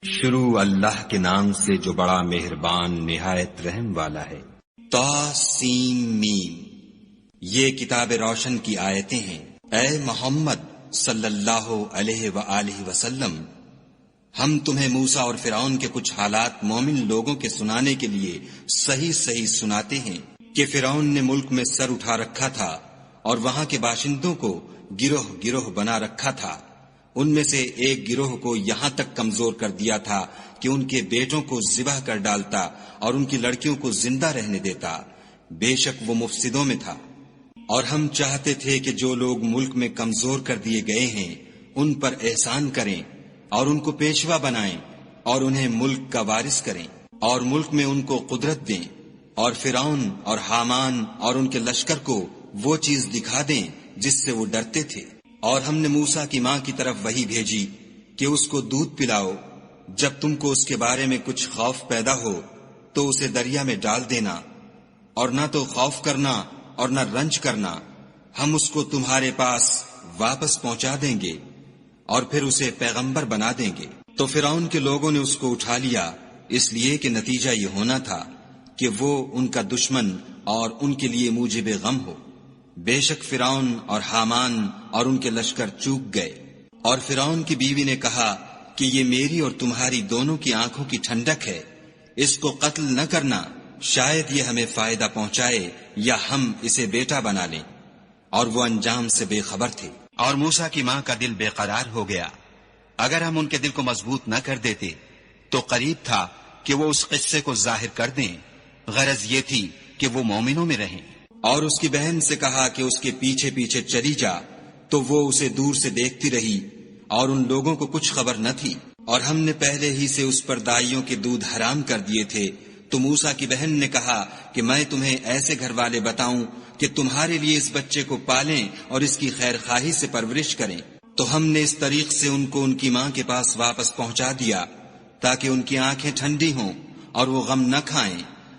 شروع اللہ کے نام سے جو بڑا مہربان نہایت رحم والا ہے۔ طاسیم، یہ کتاب روشن کی آیتیں ہیں۔ اے محمد صلی اللہ علیہ وآلہ وسلم، ہم تمہیں موسیٰ اور فرعون کے کچھ حالات مومن لوگوں کے سنانے کے لیے صحیح صحیح سناتے ہیں کہ فرعون نے ملک میں سر اٹھا رکھا تھا اور وہاں کے باشندوں کو گروہ گروہ بنا رکھا تھا۔ ان میں سے ایک گروہ کو یہاں تک کمزور کر دیا تھا کہ ان کے بیٹوں کو ذبح کر ڈالتا اور ان کی لڑکیوں کو زندہ رہنے دیتا۔ بے شک وہ مفسدوں میں تھا۔ اور ہم چاہتے تھے کہ جو لوگ ملک میں کمزور کر دیے گئے ہیں ان پر احسان کریں اور ان کو پیشوا بنائیں اور انہیں ملک کا وارث کریں اور ملک میں ان کو قدرت دیں، اور فرعون اور حامان اور ان کے لشکر کو وہ چیز دکھا دیں جس سے وہ ڈرتے تھے۔ اور ہم نے موسیٰ کی ماں کی طرف وحی بھیجی کہ اس کو دودھ پلاؤ، جب تم کو اس کے بارے میں کچھ خوف پیدا ہو تو اسے دریا میں ڈال دینا، اور نہ تو خوف کرنا اور نہ رنج کرنا، ہم اس کو تمہارے پاس واپس پہنچا دیں گے اور پھر اسے پیغمبر بنا دیں گے۔ تو فرعون کے لوگوں نے اس کو اٹھا لیا، اس لیے کہ نتیجہ یہ ہونا تھا کہ وہ ان کا دشمن اور ان کے لیے موجب غم ہو۔ بے شک فرعون اور حامان اور ان کے لشکر چوک گئے۔ اور فرعون کی بیوی نے کہا کہ یہ میری اور تمہاری دونوں کی آنکھوں کی ٹھنڈک ہے، اس کو قتل نہ کرنا، شاید یہ ہمیں فائدہ پہنچائے یا ہم اسے بیٹا بنا لیں۔ اور وہ انجام سے بے خبر تھے۔ اور موسیٰ کی ماں کا دل بے قرار ہو گیا۔ اگر ہم ان کے دل کو مضبوط نہ کر دیتے تو قریب تھا کہ وہ اس قصے کو ظاہر کر دیں، غرض یہ تھی کہ وہ مومنوں میں رہیں۔ اور اس کی بہن سے کہا کہ اس کے پیچھے پیچھے چلی جا، تو وہ اسے دور سے دیکھتی رہی اور ان لوگوں کو کچھ خبر نہ تھی۔ اور ہم نے پہلے ہی سے اس پر دائیوں کے دودھ حرام کر دیے تھے۔ تو موسیٰ کی بہن نے کہا کہ میں تمہیں ایسے گھر والے بتاؤں کہ تمہارے لیے اس بچے کو پالیں اور اس کی خیر خواہی سے پرورش کریں۔ تو ہم نے اس طریق سے ان کو ان کی ماں کے پاس واپس پہنچا دیا تاکہ ان کی آنکھیں ٹھنڈی ہوں اور وہ غم نہ کھائیں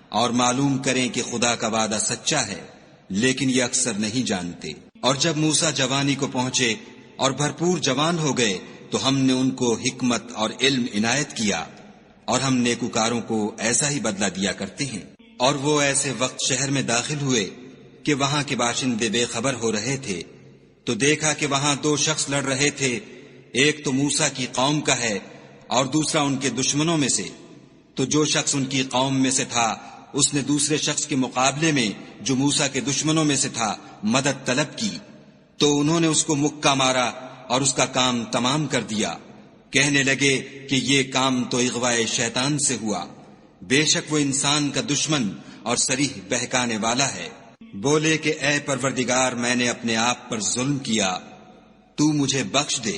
اور معلوم کریں کہ خدا کا وعدہ سچا ہے، لیکن یہ اکثر نہیں جانتے۔ اور جب موسیٰ جوانی کو پہنچے اور بھرپور جوان ہو گئے تو ہم نے ان کو حکمت اور علم عنایت کیا، اور ہم نیکوکاروں کو ایسا ہی بدلہ دیا کرتے ہیں۔ اور وہ ایسے وقت شہر میں داخل ہوئے کہ وہاں کے باشندے بے خبر ہو رہے تھے، تو دیکھا کہ وہاں دو شخص لڑ رہے تھے، ایک تو موسیٰ کی قوم کا ہے اور دوسرا ان کے دشمنوں میں سے۔ تو جو شخص ان کی قوم میں سے تھا اس نے دوسرے شخص کے مقابلے میں جو موسیٰ کے دشمنوں میں سے تھا مدد طلب کی، تو انہوں نے اس کو مکہ مارا اور اس کا کام تمام کر دیا۔ کہنے لگے کہ یہ کام تو اغوائے شیطان سے ہوا، بے شک وہ انسان کا دشمن اور صریح بہکانے والا ہے۔ بولے کہ اے پروردگار، میں نے اپنے آپ پر ظلم کیا، تو مجھے بخش دے۔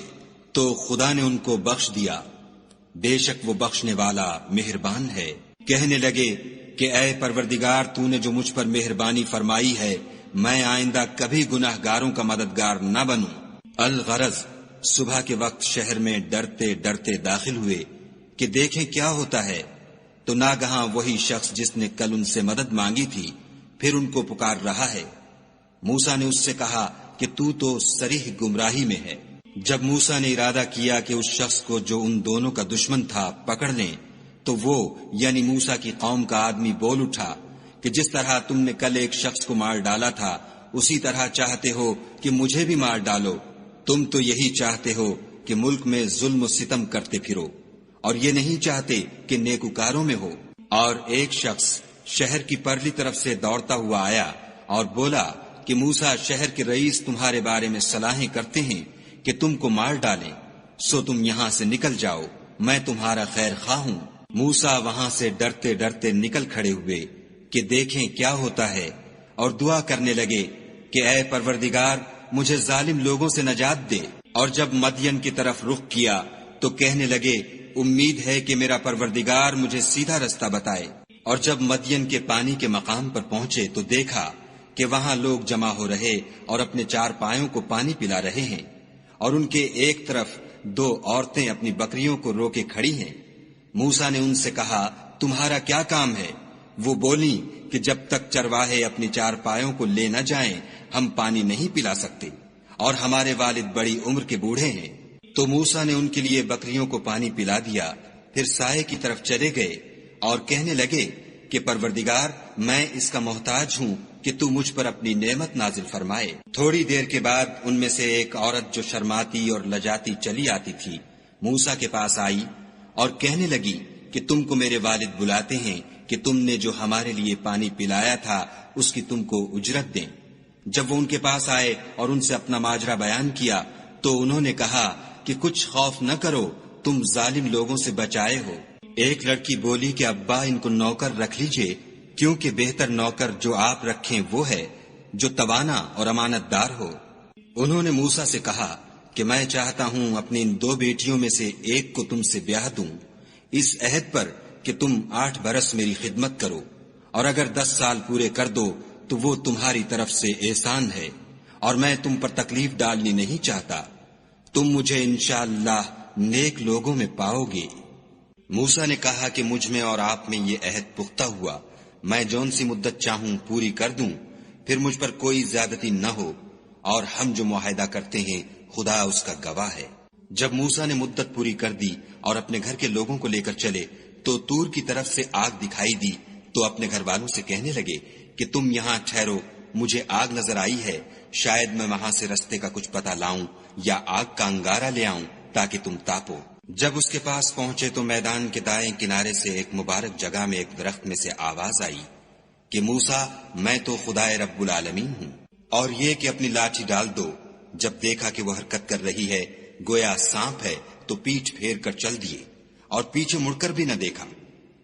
تو خدا نے ان کو بخش دیا، بے شک وہ بخشنے والا مہربان ہے۔ کہنے لگے کہ اے پروردگار، تو نے جو مجھ پر مہربانی فرمائی ہے، میں آئندہ کبھی گناہ گاروں کا مددگار نہ بنوں۔ الغرض صبح کے وقت شہر میں ڈرتے ڈرتے داخل ہوئے کہ دیکھیں کیا ہوتا ہے، تو ناگہاں وہی شخص جس نے کل ان سے مدد مانگی تھی پھر ان کو پکار رہا ہے۔ موسیٰ نے اس سے کہا کہ تو صریح گمراہی میں ہے۔ جب موسیٰ نے ارادہ کیا کہ اس شخص کو جو ان دونوں کا دشمن تھا پکڑ لیں، تو وہ یعنی موسیٰ کی قوم کا آدمی بول اٹھا کہ جس طرح تم نے کل ایک شخص کو مار ڈالا تھا اسی طرح چاہتے ہو کہ مجھے بھی مار ڈالو۔ تم تو یہی چاہتے ہو کہ ملک میں ظلم و ستم کرتے پھرو، اور یہ نہیں چاہتے کہ نیکوکاروں میں ہو۔ اور ایک شخص شہر کی پرلی طرف سے دوڑتا ہوا آیا اور بولا کہ موسیٰ شہر کے رئیس تمہارے بارے میں صلاحیں کرتے ہیں کہ تم کو مار ڈالیں، سو تم یہاں سے نکل جاؤ، میں تمہارا خیر خواہ ہوں۔ موسیٰ وہاں سے ڈرتے ڈرتے نکل کھڑے ہوئے کہ دیکھیں کیا ہوتا ہے، اور دعا کرنے لگے کہ اے پروردگار، مجھے ظالم لوگوں سے نجات دے۔ اور جب مدین کی طرف رخ کیا تو کہنے لگے امید ہے کہ میرا پروردگار مجھے سیدھا رستہ بتائے۔ اور جب مدین کے پانی کے مقام پر پہنچے تو دیکھا کہ وہاں لوگ جمع ہو رہے اور اپنے چار پایوں کو پانی پلا رہے ہیں، اور ان کے ایک طرف دو عورتیں اپنی بکریوں کو روکے کھڑی ہیں۔ موسیٰ نے ان سے کہا تمہارا کیا کام ہے؟ وہ بولیں کہ جب تک چرواہے اپنی چار پایوں کو لے نہ جائیں ہم پانی نہیں پلا سکتے، اور ہمارے والد بڑی عمر کے بوڑھے ہیں۔ تو موسیٰ نے ان کے لیے بکریوں کو پانی پلا دیا، پھر سائے کی طرف چلے گئے اور کہنے لگے کہ پروردگار، میں اس کا محتاج ہوں کہ تو مجھ پر اپنی نعمت نازل فرمائے۔ تھوڑی دیر کے بعد ان میں سے ایک عورت جو شرماتی اور لجاتی چلی آتی تھی موسیٰ کے پاس آئی اور کہنے لگی کہ تم کو میرے والد بلاتے ہیں کہ تم نے جو ہمارے لیے پانی پلایا تھا اس کی تم کو اجرت دیں۔ جب وہ ان کے پاس آئے اور ان سے اپنا ماجرا بیان کیا تو انہوں نے کہا کہ کچھ خوف نہ کرو، تم ظالم لوگوں سے بچائے ہو۔ ایک لڑکی بولی کہ ابا، ان کو نوکر رکھ لیجئے، کیونکہ بہتر نوکر جو آپ رکھیں وہ ہے جو توانا اور امانت دار ہو۔ انہوں نے موسیٰ سے کہا کہ میں چاہتا ہوں اپنی ان 2 بیٹیوں میں سے ایک کو تم سے بیاہ دوں، اس عہد پر کہ تم 8 برس میری خدمت کرو، اور اگر 10 سال پورے کر دو تو وہ تمہاری طرف سے احسان ہے، اور میں تم پر تکلیف ڈالنی نہیں چاہتا۔ تم مجھے انشاءاللہ نیک لوگوں میں پاؤ گے۔ موسیٰ نے کہا کہ مجھ میں اور آپ میں یہ عہد پختہ ہوا، میں جون سی مدت چاہوں پوری کر دوں، پھر مجھ پر کوئی زیادتی نہ ہو، اور ہم جو معاہدہ کرتے ہیں خدا اس کا گواہ ہے۔ جب موسیٰ نے مدت پوری کر دی اور اپنے گھر کے لوگوں کو لے کر چلے تو طور کی طرف سے آگ دکھائی دی، تو اپنے گھر والوں سے کہنے لگے کہ تم یہاں ٹھہرو، مجھے آگ نظر آئی ہے، شاید میں وہاں سے رستے کا کچھ پتہ لاؤں یا آگ کا انگارہ لے آؤں تاکہ تم تاپو۔ جب اس کے پاس پہنچے تو میدان کے دائیں کنارے سے ایک مبارک جگہ میں ایک درخت میں سے آواز آئی کہ موسیٰ، میں تو خدائے رب العالمین ہوں، اور یہ کہ اپنی لاٹھی ڈال دو۔ جب دیکھا کہ وہ حرکت کر رہی ہے گویا سانپ ہے تو پیٹھ پھیر کر چل دیے اور پیچھے مڑ کر بھی نہ دیکھا۔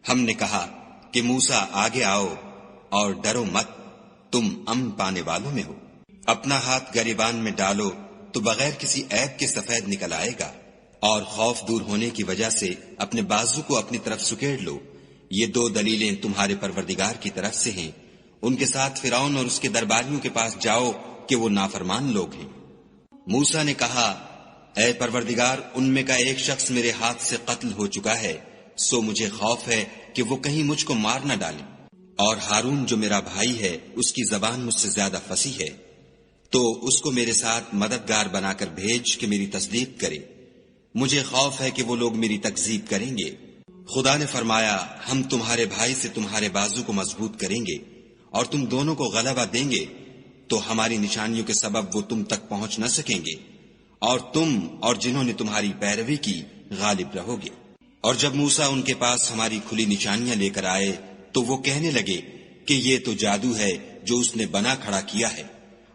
ہم نے کہا کہ موسیٰ آگے آؤ اور ڈرو مت، تم امن پانے والوں میں ہو۔ اپنا ہاتھ گریبان میں ڈالو تو بغیر کسی عیب کے سفید نکل آئے گا، اور خوف دور ہونے کی وجہ سے اپنے بازو کو اپنی طرف سکیڑ لو۔ یہ 2 دلیلیں تمہارے پروردگار کی طرف سے ہیں۔ ان کے ساتھ فرعون اور اس کے درباریوں کے پاس جاؤ کہ وہ نافرمان لوگ ہیں۔ موسیٰ نے کہا، اے پروردگار، ان میں کا ایک شخص میرے ہاتھ سے قتل ہو چکا ہے، سو مجھے خوف ہے کہ وہ کہیں مجھ کو مار نہ ڈالیں، اور ہارون جو میرا بھائی ہے اس کی زبان مجھ سے زیادہ فصیح ہے، تو اس کو میرے ساتھ مددگار بنا کر بھیج کہ میری تصدیق کرے۔ مجھے خوف ہے کہ وہ لوگ میری تکذیب کریں گے۔ خدا نے فرمایا، ہم تمہارے بھائی سے تمہارے بازو کو مضبوط کریں گے اور تم دونوں کو غلبہ دیں گے، تو ہماری نشانیوں کے سبب وہ تم تک پہنچ نہ سکیں گے، اور تم اور جنہوں نے تمہاری پیروی کی غالب رہو گے۔ اور جب موسیٰ ان کے پاس ہماری کھلی نشانیاں لے کر آئے تو وہ کہنے لگے کہ یہ تو جادو ہے جو اس نے بنا کھڑا کیا ہے،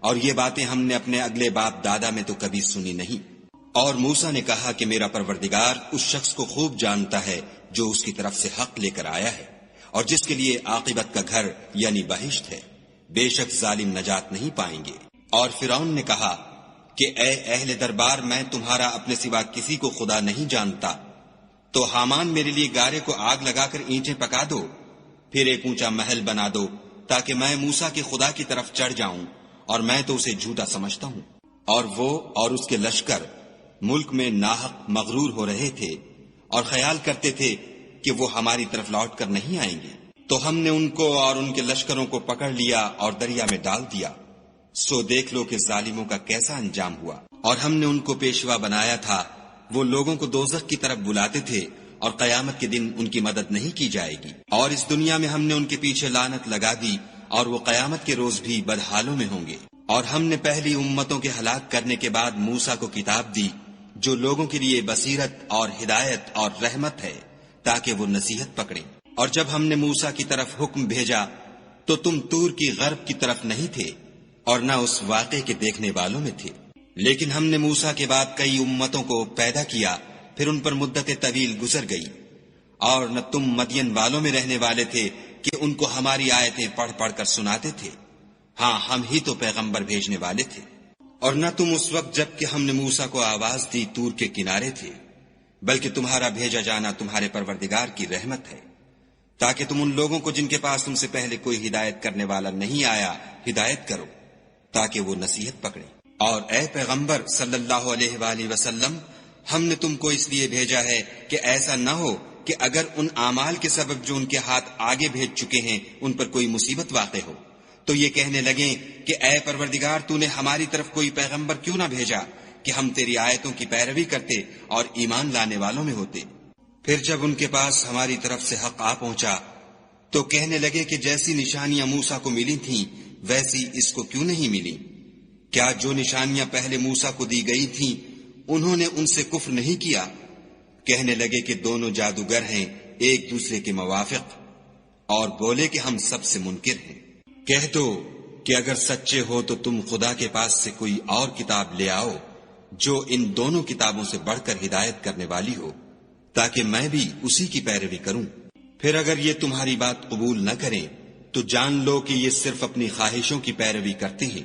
اور یہ باتیں ہم نے اپنے اگلے باپ دادا میں تو کبھی سنی نہیں۔ اور موسیٰ نے کہا کہ میرا پروردگار اس شخص کو خوب جانتا ہے جو اس کی طرف سے حق لے کر آیا ہے، اور جس کے لیے عاقبت کا گھر یعنی بہشت ہے، بے شک ظالم نجات نہیں پائیں گے۔ اور فرعون نے کہا کہ اے اہل دربار، میں تمہارا اپنے سوا کسی کو خدا نہیں جانتا، تو حامان میرے لیے گارے کو آگ لگا کر اینٹیں پکا دو، پھر ایک اونچا محل بنا دو تاکہ میں موسیٰ کے خدا کی طرف چڑھ جاؤں، اور میں تو اسے جھوٹا سمجھتا ہوں۔ اور وہ اور اس کے لشکر ملک میں ناحق مغرور ہو رہے تھے اور خیال کرتے تھے کہ وہ ہماری طرف لوٹ کر نہیں آئیں گے، تو ہم نے ان کو اور ان کے لشکروں کو پکڑ لیا اور دریا میں ڈال دیا۔ سو دیکھ لو کہ ظالموں کا کیسا انجام ہوا۔ اور ہم نے ان کو پیشوا بنایا تھا، وہ لوگوں کو دوزخ کی طرف بلاتے تھے، اور قیامت کے دن ان کی مدد نہیں کی جائے گی۔ اور اس دنیا میں ہم نے ان کے پیچھے لعنت لگا دی، اور وہ قیامت کے روز بھی بدحالوں میں ہوں گے۔ اور ہم نے پہلی امتوں کے ہلاک کرنے کے بعد موسیٰ کو کتاب دی جو لوگوں کے لیے بصیرت اور ہدایت اور رحمت ہے تاکہ وہ نصیحت پکڑیں۔ اور جب ہم نے موسیٰ کی طرف حکم بھیجا تو تم طور کی غرب کی طرف نہیں تھے اور نہ اس واقعے کے دیکھنے والوں میں تھے، لیکن ہم نے موسیٰ کے بعد کئی امتوں کو پیدا کیا، پھر ان پر مدت طویل گزر گئی، اور نہ تم مدین والوں میں رہنے والے تھے کہ ان کو ہماری آیتیں پڑھ پڑھ کر سناتے تھے۔ ہاں، ہم ہی تو پیغمبر بھیجنے والے تھے۔ اور نہ تم اس وقت جب کہ ہم نے موسیٰ کو آواز دی طور کے کنارے تھے، بلکہ تمہارا بھیجا جانا تمہارے پروردگار کی رحمت ہے، تاکہ تم ان لوگوں کو جن کے پاس تم سے پہلے کوئی ہدایت کرنے والا نہیں آیا ہدایت کرو، تاکہ وہ نصیحت پکڑیں۔ اور اے پیغمبر صلی اللہ علیہ وآلہ وسلم، ہم نے تم کو اس لیے بھیجا ہے کہ ایسا نہ ہو کہ اگر ان اعمال کے سبب جو ان کے ہاتھ آگے بھیج چکے ہیں ان پر کوئی مصیبت واقع ہو تو یہ کہنے لگیں کہ اے پروردگار، تو نے ہماری طرف کوئی پیغمبر کیوں نہ بھیجا کہ ہم تیری آیتوں کی پیروی کرتے اور ایمان لانے والوں میں ہوتے۔ پھر جب ان کے پاس ہماری طرف سے حق آ پہنچا تو کہنے لگے کہ جیسی نشانیاں موسیٰ کو ملی تھیں ویسی اس کو کیوں نہیں ملی؟ کیا جو نشانیاں پہلے موسیٰ کو دی گئی تھیں انہوں نے ان سے کفر نہیں کیا؟ کہنے لگے کہ دونوں جادوگر ہیں ایک دوسرے کے موافق، اور بولے کہ ہم سب سے منکر ہیں۔ کہہ دو کہ اگر سچے ہو تو تم خدا کے پاس سے کوئی اور کتاب لے آؤ جو ان دونوں کتابوں سے بڑھ کر ہدایت کرنے والی ہو، تاکہ میں بھی اسی کی پیروی کروں۔ پھر اگر یہ تمہاری بات قبول نہ کریں تو جان لو کہ یہ صرف اپنی خواہشوں کی پیروی کرتے ہیں،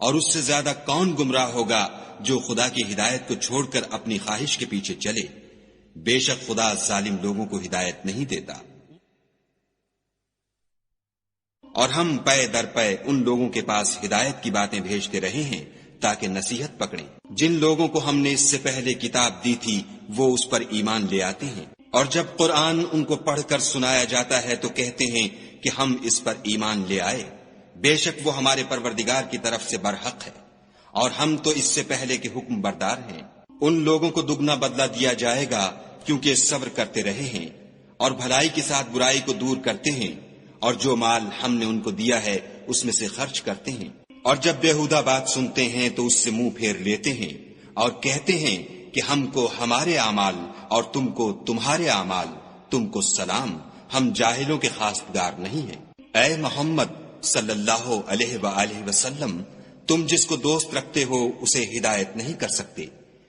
اور اس سے زیادہ کون گمراہ ہوگا جو خدا کی ہدایت کو چھوڑ کر اپنی خواہش کے پیچھے چلے۔ بے شک خدا ظالم لوگوں کو ہدایت نہیں دیتا۔ اور ہم پے در پے ان لوگوں کے پاس ہدایت کی باتیں بھیجتے رہے ہیں تاکہ نصیحت پکڑیں۔ جن لوگوں کو ہم نے اس سے پہلے کتاب دی تھی وہ اس پر ایمان لے آتے ہیں، اور جب قرآن ان کو پڑھ کر سنایا جاتا ہے تو کہتے ہیں کہ ہم اس پر ایمان لے آئے۔ بے شک وہ ہمارے پروردگار کی طرف سے برحق ہے، اور ہم تو اس سے پہلے کے حکم بردار ہیں۔ ان لوگوں کو دگنا بدلہ دیا جائے گا کیونکہ صبر کرتے رہے ہیں اور بھلائی کے ساتھ برائی کو دور کرتے ہیں، اور جو مال ہم نے ان کو دیا ہے اس میں سے خرچ کرتے ہیں۔ اور جب بیہودہ بات سنتے ہیں تو اس سے منہ پھیر لیتے ہیں اور کہتے ہیں کہ ہم کو ہمارے اعمال اور تم کو تمہارے اعمال، تم کو سلام، ہم جاہلوں کے خواستگار نہیں ہیں۔ اے محمد صلی اللہ علیہ وآلہ وسلم، تم جس کو دوست رکھتے ہو اسے ہدایت نہیں کر سکتے،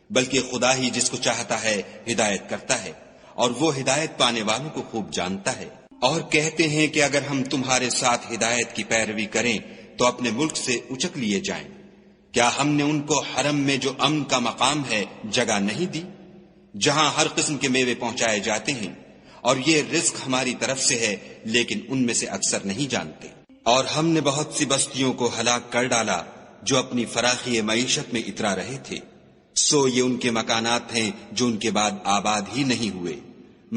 بلکہ خدا ہی جس کو چاہتا ہے ہدایت کرتا ہے، اور وہ ہدایت پانے والوں کو خوب جانتا ہے۔ اور کہتے ہیں کہ اگر ہم تمہارے ساتھ ہدایت کی پیروی کریں تو اپنے ملک سے اچک لیے جائیں۔ کیا ہم نے ان کو حرم میں جو امن کا مقام ہے جگہ نہیں دی، جہاں ہر قسم کے میوے پہنچائے جاتے ہیں، اور یہ رزق ہماری طرف سے ہے لیکن ان میں سے اکثر نہیں جانتے۔ اور ہم نے بہت سی بستیوں کو ہلاک کر ڈالا جو اپنی فراخی معیشت میں اترا رہے تھے، سو یہ ان کے مکانات ہیں جو ان کے بعد آباد ہی نہیں ہوئے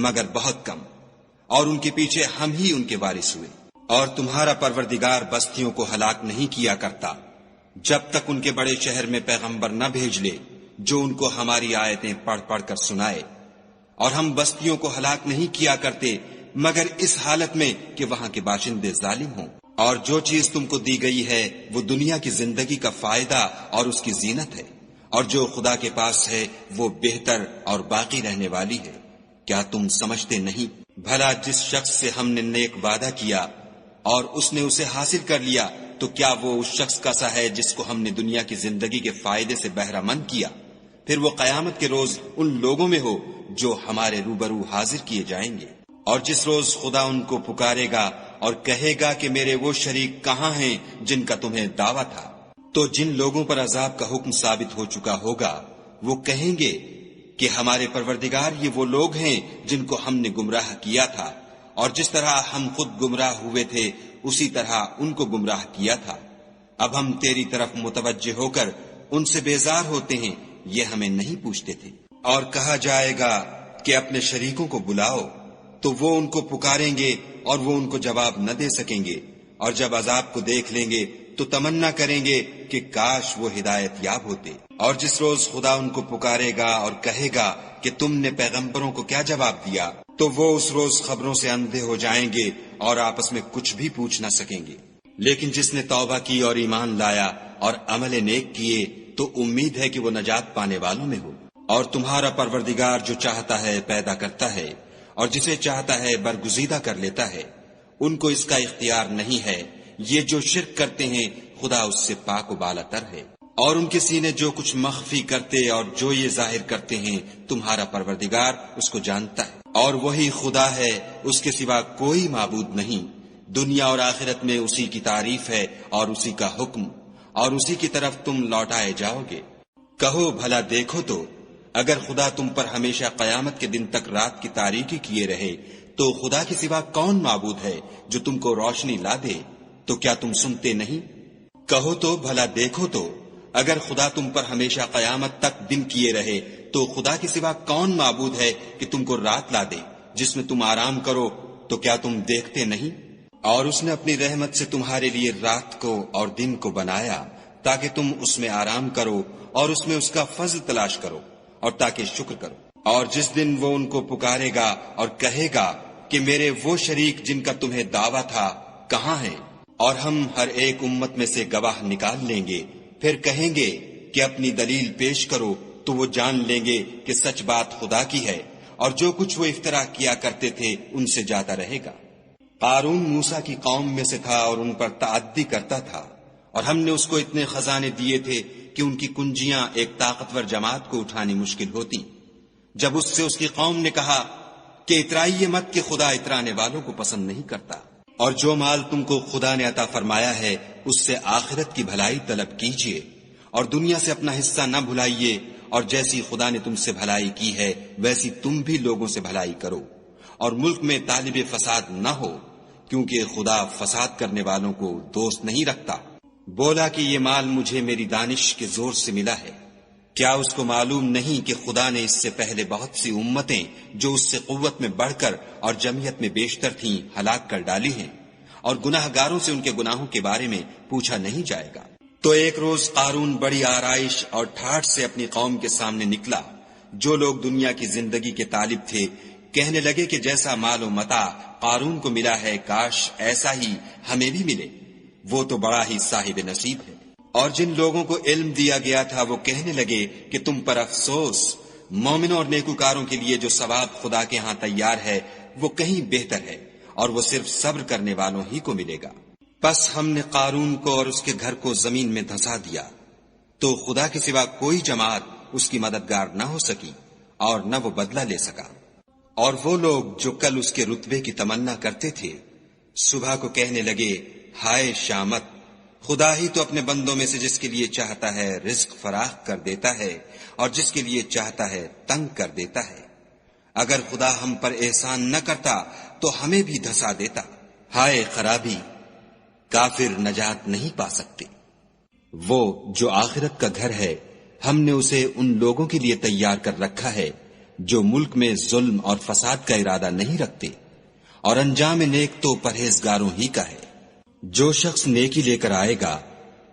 مگر بہت کم، اور ان کے پیچھے ہم ہی ان کے وارث ہوئے۔ اور تمہارا پروردگار بستیوں کو ہلاک نہیں کیا کرتا جب تک ان کے بڑے شہر میں پیغمبر نہ بھیج لے جو ان کو ہماری آیتیں پڑھ پڑھ کر سنائے، اور ہم بستیوں کو ہلاک نہیں کیا کرتے مگر اس حالت میں کہ وہاں کے باشندے ظالم ہوں۔ اور جو چیز تم کو دی گئی ہے وہ دنیا کی زندگی کا فائدہ اور اس کی زینت ہے، اور جو خدا کے پاس ہے وہ بہتر اور باقی رہنے والی ہے۔ کیا تم سمجھتے نہیں؟ بھلا جس شخص سے ہم نے نیک وعدہ کیا اور اس نے اسے حاصل کر لیا تو کیا وہ اس شخص کا سا ہے جس کو ہم نے دنیا کی زندگی کے فائدے سے بہرہ مند کیا؟ پھر وہ قیامت کے روز ان لوگوں میں ہو جو ہمارے روبرو حاضر کیے جائیں گے۔ اور جس روز خدا ان کو پکارے گا اور کہے گا کہ میرے وہ شریک کہاں ہیں جن کا تمہیں دعویٰ تھا، تو جن لوگوں پر عذاب کا حکم ثابت ہو چکا ہوگا وہ کہیں گے کہ ہمارے پروردگار یہ وہ لوگ ہیں جن کو ہم نے گمراہ کیا تھا، اور جس طرح ہم خود گمراہ ہوئے تھے اسی طرح ان کو گمراہ کیا تھا۔ اب ہم تیری طرف متوجہ ہو کر ان سے بیزار ہوتے ہیں، یہ ہمیں نہیں پوچھتے تھے۔ اور کہا جائے گا کہ اپنے شریکوں کو بلاؤ، تو وہ ان کو پکاریں گے اور وہ ان کو جواب نہ دے سکیں گے، اور جب عذاب کو دیکھ لیں گے تو تمنا کریں گے کہ کاش وہ ہدایت یاب ہوتے۔ اور جس روز خدا ان کو پکارے گا اور کہے گا کہ تم نے پیغمبروں کو کیا جواب دیا، تو وہ اس روز خبروں سے اندھے ہو جائیں گے اور آپس میں کچھ بھی پوچھ نہ سکیں گے۔ لیکن جس نے توبہ کی اور ایمان لایا اور عمل نیک کیے تو امید ہے کہ وہ نجات پانے والوں میں ہو۔ اور تمہارا پروردگار جو چاہتا ہے پیدا کرتا ہے اور جسے چاہتا ہے برگزیدہ کر لیتا ہے، ان کو اس کا اختیار نہیں ہے۔ یہ جو شرک کرتے ہیں خدا اس سے پاک و بالا تر ہے، اور ان کے سینے جو کچھ مخفی کرتے اور جو یہ ظاہر کرتے ہیں تمہارا پروردگار اس کو جانتا ہے۔ اور وہی خدا ہے، اس کے سوا کوئی معبود نہیں۔ دنیا اور آخرت میں اسی کی تعریف ہے اور اسی کا حکم، اور اسی کی طرف تم لوٹائے جاؤ گے۔ کہو بھلا دیکھو تو اگر خدا تم پر ہمیشہ قیامت کے دن تک رات کی تاریکی کیے رہے تو خدا کے سوا کون معبود ہے جو تم کو روشنی لا دے؟ تو کیا تم سنتے نہیں؟ کہو تو بھلا دیکھو تو اگر خدا تم پر ہمیشہ قیامت تک دن کیے رہے تو خدا کے سوا کون معبود ہے کہ تم کو رات لا دے جس میں تم آرام کرو؟ تو کیا تم دیکھتے نہیں؟ اور اس نے اپنی رحمت سے تمہارے لیے رات کو اور دن کو بنایا تاکہ تم اس میں آرام کرو اور اس میں اس کا فضل تلاش کرو اور تاکہ شکر کرو۔ اور جس دن وہ ان کو پکارے گا اور کہے گا کہ میرے وہ شریک جن کا تمہیں دعویٰ تھا کہاں ہیں، اور ہم ہر ایک امت میں سے گواہ نکال لیں گے، پھر کہیں گے کہ اپنی دلیل پیش کرو، تو وہ جان لیں گے کہ سچ بات خدا کی ہے، اور جو کچھ وہ افترا کیا کرتے تھے ان سے جاتا رہے گا۔ قارون موسیٰ کی قوم میں سے تھا اور ان پر تعدی کرتا تھا، اور ہم نے اس کو اتنے خزانے دیے تھے کہ ان کی کنجیاں ایک طاقتور جماعت کو اٹھانی مشکل ہوتی۔ جب اس سے اس کی قوم نے کہا کہ اترائیے مت کہ خدا اترانے والوں کو پسند نہیں کرتا، اور جو مال تم کو خدا نے عطا فرمایا ہے اس سے آخرت کی بھلائی طلب کیجیے، اور دنیا سے اپنا حصہ نہ بھلائیے، اور جیسی خدا نے تم سے بھلائی کی ہے ویسی تم بھی لوگوں سے بھلائی کرو، اور ملک میں طالب فساد نہ ہو، کیونکہ خدا فساد کرنے والوں کو دوست نہیں رکھتا۔ بولا کہ یہ مال مجھے میری دانش کے زور سے ملا ہے، کیا اس کو معلوم نہیں کہ خدا نے اس سے پہلے بہت سی امتیں جو اس سے قوت میں بڑھ کر اور جمعیت میں بیشتر تھیں ہلاک کر ڈالی ہیں، اور گناہ گاروں سے ان کے گناہوں کے بارے میں پوچھا نہیں جائے گا۔ تو ایک روز قارون بڑی آرائش اور ٹھاٹھ سے اپنی قوم کے سامنے نکلا۔ جو لوگ دنیا کی زندگی کے طالب تھے کہنے لگے کہ جیسا مال و متاع قارون کو ملا ہے کاش ایسا ہی ہمیں بھی ملے، وہ تو بڑا ہی صاحب نصیب ہے۔ اور جن لوگوں کو علم دیا گیا تھا وہ کہنے لگے کہ تم پر افسوس، مومنوں اور نیکوکاروں کے لیے جو ثواب خدا کے ہاں تیار ہے وہ کہیں بہتر ہے، اور وہ صرف صبر کرنے والوں ہی کو ملے گا۔ پس ہم نے قارون کو اور اس کے گھر کو زمین میں دھسا دیا، تو خدا کے سوا کوئی جماعت اس کی مددگار نہ ہو سکی اور نہ وہ بدلہ لے سکا۔ اور وہ لوگ جو کل اس کے رتبے کی تمنا کرتے تھے صبح کو کہنے لگے ہائے شامت، خدا ہی تو اپنے بندوں میں سے جس کے لیے چاہتا ہے رزق فراخ کر دیتا ہے اور جس کے لیے چاہتا ہے تنگ کر دیتا ہے۔ اگر خدا ہم پر احسان نہ کرتا تو ہمیں بھی دھسا دیتا۔ ہائے خرابی، کافر نجات نہیں پا سکتے۔ وہ جو آخرت کا گھر ہے ہم نے اسے ان لوگوں کے لیے تیار کر رکھا ہے جو ملک میں ظلم اور فساد کا ارادہ نہیں رکھتے، اور انجام نیک تو پرہیزگاروں ہی کا ہے۔ جو شخص نیکی لے کر آئے گا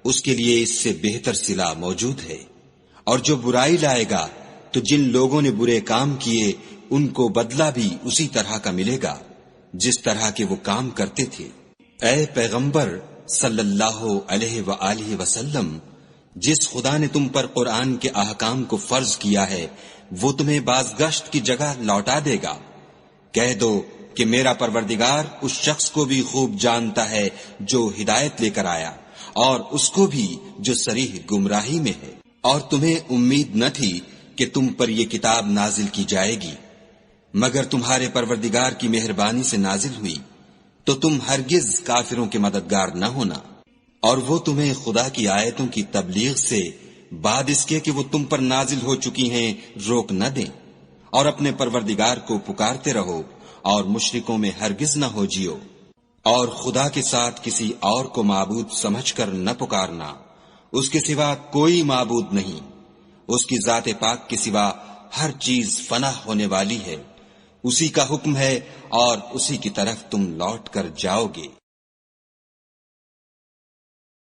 اس کے لیے اس سے بہتر صلہ موجود ہے، اور جو برائی لائے گا تو جن لوگوں نے برے کام کیے ان کو بدلہ بھی اسی طرح کا ملے گا جس طرح کے وہ کام کرتے تھے۔ اے پیغمبر صلی اللہ علیہ وآلہ وسلم، جس خدا نے تم پر قرآن کے احکام کو فرض کیا ہے وہ تمہیں بازگشت کی جگہ لوٹا دے گا۔ کہہ دو کہ میرا پروردگار اس شخص کو بھی خوب جانتا ہے جو ہدایت لے کر آیا، اور اس کو بھی جو صریح گمراہی میں ہے۔ اور تمہیں امید نہ تھی کہ تم پر یہ کتاب نازل کی جائے گی مگر تمہارے پروردگار کی مہربانی سے نازل ہوئی، تو تم ہرگز کافروں کے مددگار نہ ہونا، اور وہ تمہیں خدا کی آیتوں کی تبلیغ سے بعد اس کے کہ وہ تم پر نازل ہو چکی ہیں روک نہ دیں، اور اپنے پروردگار کو پکارتے رہو اور مشرکوں میں ہرگز نہ ہو جیو، اور خدا کے ساتھ کسی اور کو معبود سمجھ کر نہ پکارنا، اس کے سوا کوئی معبود نہیں، اس کی ذات پاک کے سوا ہر چیز فنا ہونے والی ہے، اسی کا حکم ہے اور اسی کی طرف تم لوٹ کر جاؤ گے۔